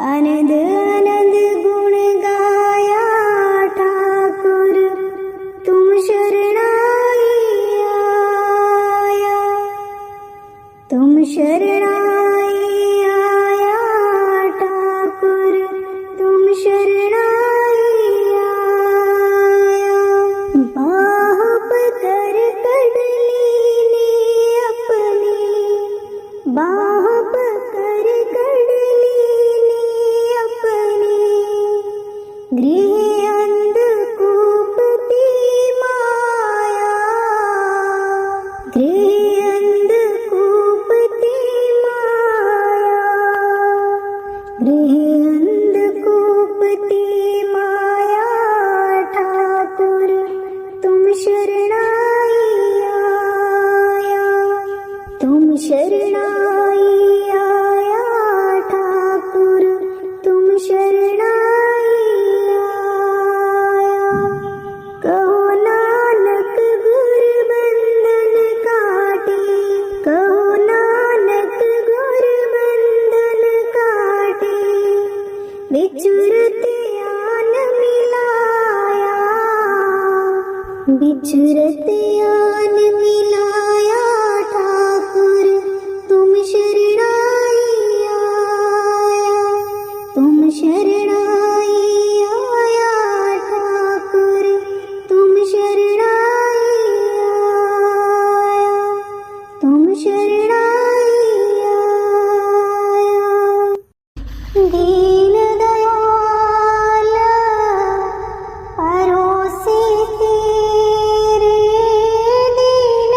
आनंद आनंद गुण गाया ठाकुर तुम शरणाई आया, तुम शरणाई आया ठाकुर तुम शरणाई आया। बाह पकड़ कडलीने अपनी, बाह पकड़ कडलीने अपनी, गृह अंधकूपती माया, गृह अंधकूपती माया, गृह अंधकूपती माया ठाकुर तुम शरणाई आया, तुम शरणाई आया ठाकुर तुम शरणाई आया। कहो नानक गुर बंधन काटे, कहो नानक गुर बंधन काटे, विचुरत आन मिलाया, विचुरत आन मिलाया ठाकुर तुम शरणाई आया, तुम शरणाई आया ठाकुर तुम शरणाई आया, तुम शरणाई आया। दीन दयाल परोसे तेरे, दीन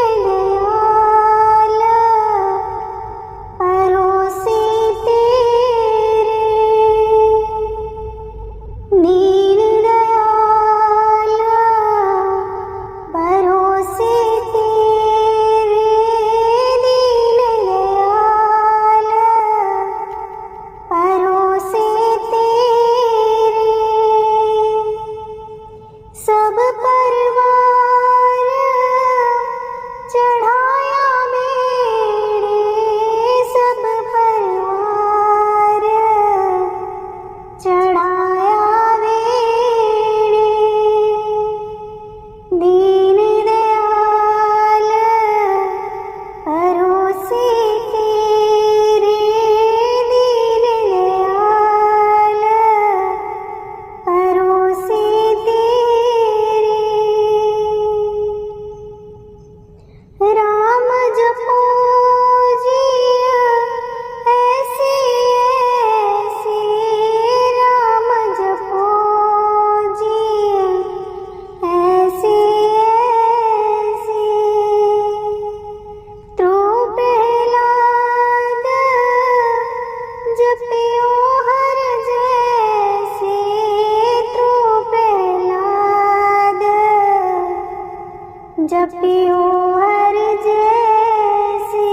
जपियो हर जैसे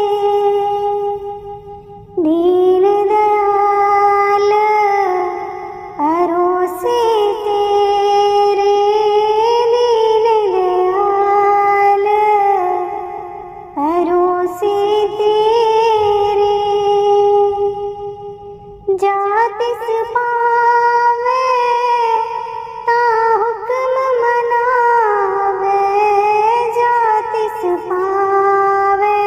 दीन दयाल अरोसे तेरे, दीन दयाल अरोसे तेरे। जातिस पावे ता हुक्म मनावे, जातिस पावे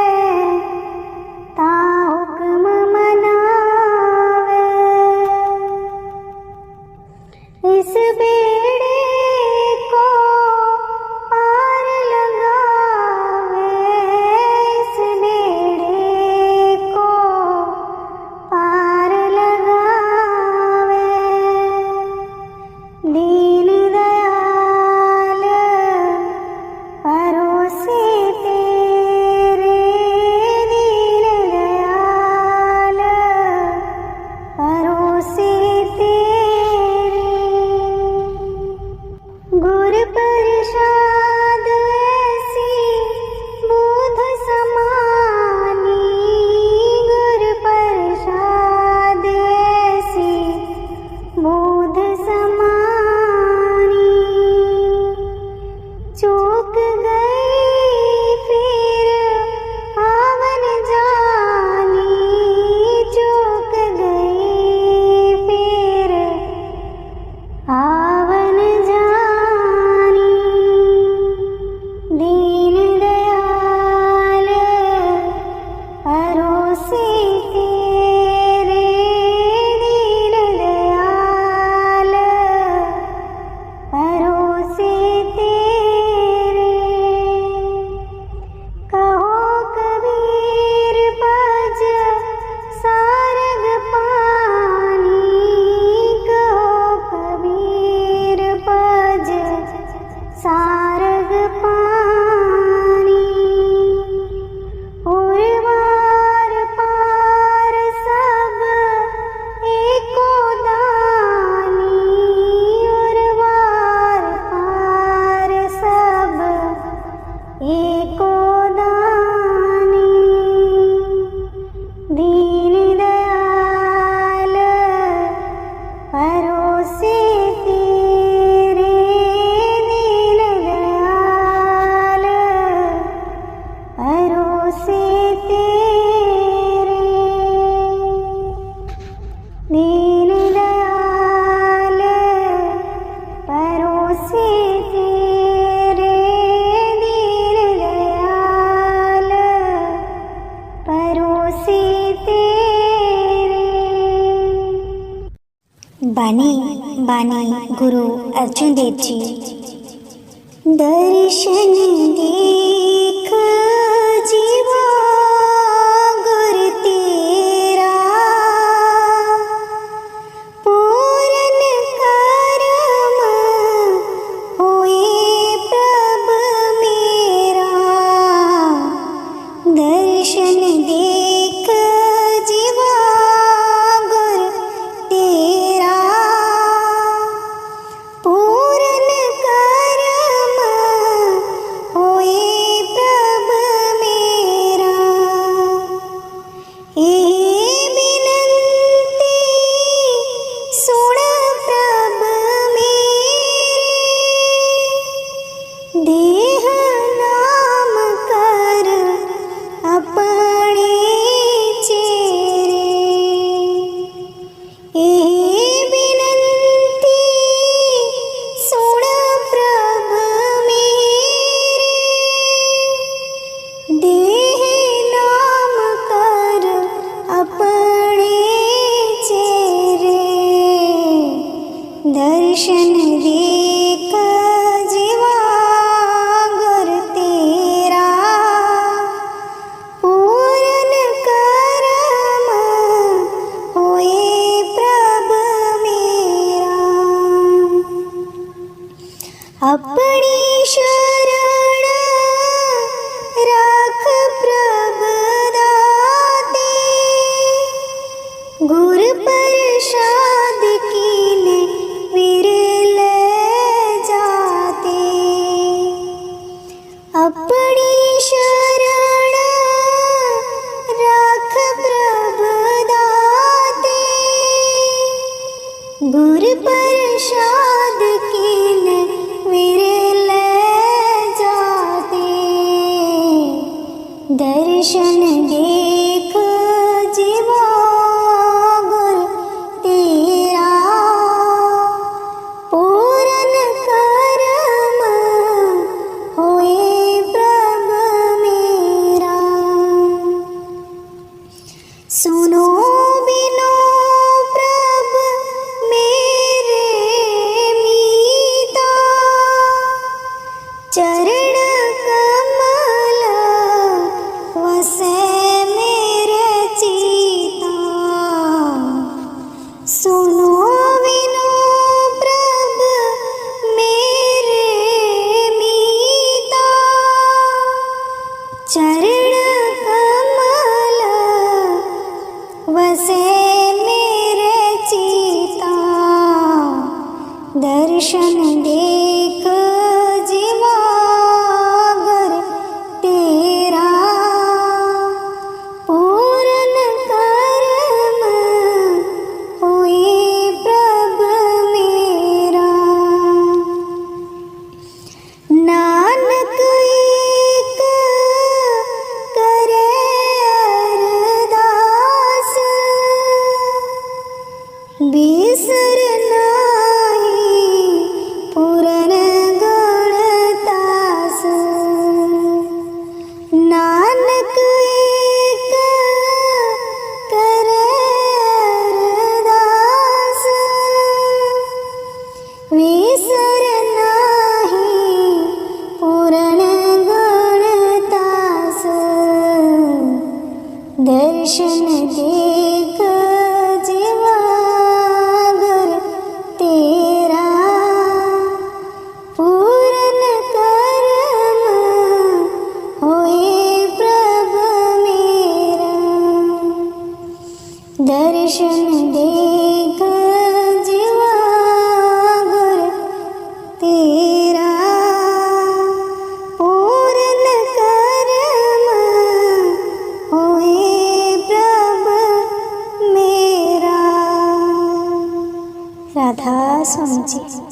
ता हुक्म मनावे। इस बेड़े को पार लगावे, इस बेड़े को पार लगावे। दीन दयाल परोसे तेरे, दीन दयाल परोसे तेरे। गुर प्रसाद ऐसी बोध समानी, गुर प्रसाद ऐसी बोध समानी। चूक गई फिर आवन जानी, चूक गई फिर आवन जानी। दीन दयाल परोसे तेरे, दीन दयाल परोसे तेरे। कहो कबीर बज सारग पानी, कहो कबीर बज सारग पानी। उर्वार पार सब एको दानी, उर्वार पार सब एको दानी। दीन दयाल परोसे तेरे, दीन दयाल परोसे तेरे। दीन दयाल परोसे तेरे, दीन दयाल परोसे तेरे। बानी गुरु अर्जुन देव जी। दर्शन देख जीवा गुर तेरा, पूरन करम होए प्रभ मेरा। दर्शन देख जीवा गुर तेरा, पूरन करम होए प्रभ मेरा। ए बिनती सुन प्रभ मेरे, देह नाम कर अपने चेरे। ए बिनती सुन प्रभ मेरे, देह नाम कर अपने चेरे। दर्शन देख जीवा गुर तेरा, पूरन करम होए प्रभ मेरा। अपनी शरण राख प्रभ दाते, गुर प्रसाद कीने विरले जाते। अब राधा स्वामी जी।